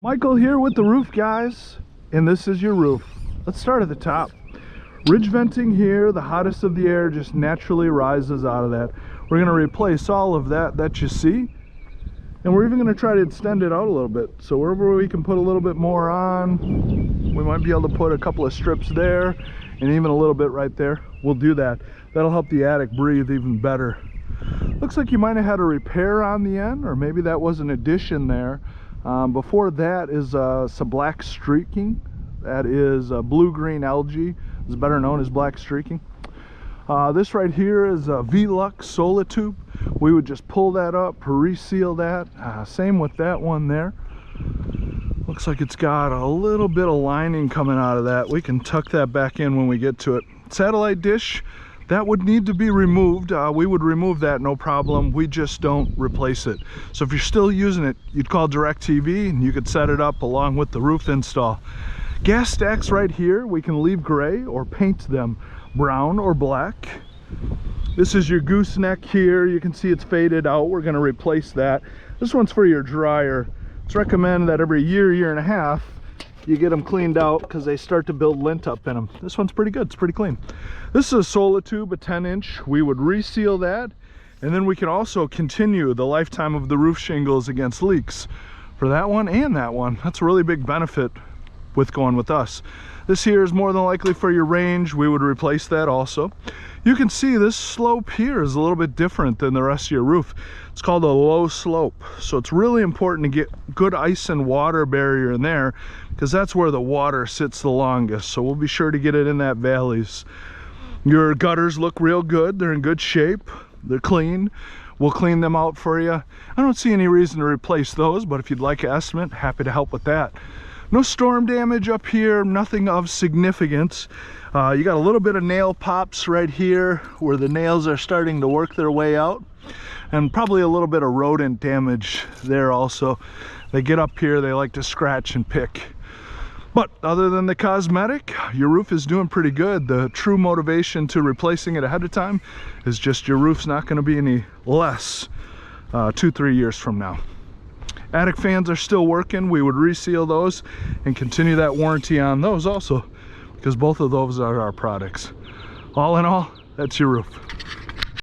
Michael here with the roof guys, and this is your roof. Let's start at the top. Ridge venting here, the hottest of the air just naturally rises out of that. We're going to replace all of that you see, and we're even going to try to extend it out a little bit. So wherever we can put a little bit more on, we might be able to put a couple of strips there and even a little bit right there. We'll do that. That'll help the attic breathe even better. Looks like you might have had a repair on the end, or maybe that was an addition there. Before that is some black streaking. That is blue-green algae. It's better known as black streaking. This right here is a Velux solar tube. We would just pull that up, reseal that. Same with that one there. Looks like it's got a little bit of lining coming out of that. We can tuck that back in when we get to it. Satellite dish, that would need to be removed. We would remove that, no problem. We just don't replace it. So if you're still using it, you'd call DirecTV and you could set it up along with the roof install. Gas stacks right here, we can leave gray or paint them brown or black. This is your gooseneck here. You can see it's faded out. We're going to replace that. This one's for your dryer. It's recommended that every year and a half, you get them cleaned out because they start to build lint up in them. This one's pretty good. It's pretty clean. This is a solar tube, a 10-inch. We would reseal that, and then we can also continue the lifetime of the roof shingles against leaks for that one and that one. That's a really big benefit with going with us. This here is more than likely for your range. We would replace that also. You can see this slope here is a little bit different than the rest of your roof. It's called a low slope. So it's really important to get good ice and water barrier in there, because that's where the water sits the longest. So we'll be sure to get it in that valleys. Your gutters look real good. They're in good shape. They're clean. We'll clean them out for you. I don't see any reason to replace those, but if you'd like an estimate, happy to help with that. No storm damage up here, nothing of significance. You got a little bit of nail pops right here where the nails are starting to work their way out, and probably a little bit of rodent damage there also. They get up here, they like to scratch and pick. But other than the cosmetic, your roof is doing pretty good. The true motivation to replacing it ahead of time is just your roof's not going to be any less 2-3 years from now. Attic fans are still working. We would reseal those and continue that warranty on those also, because both of those are our products. All in all, that's your roof.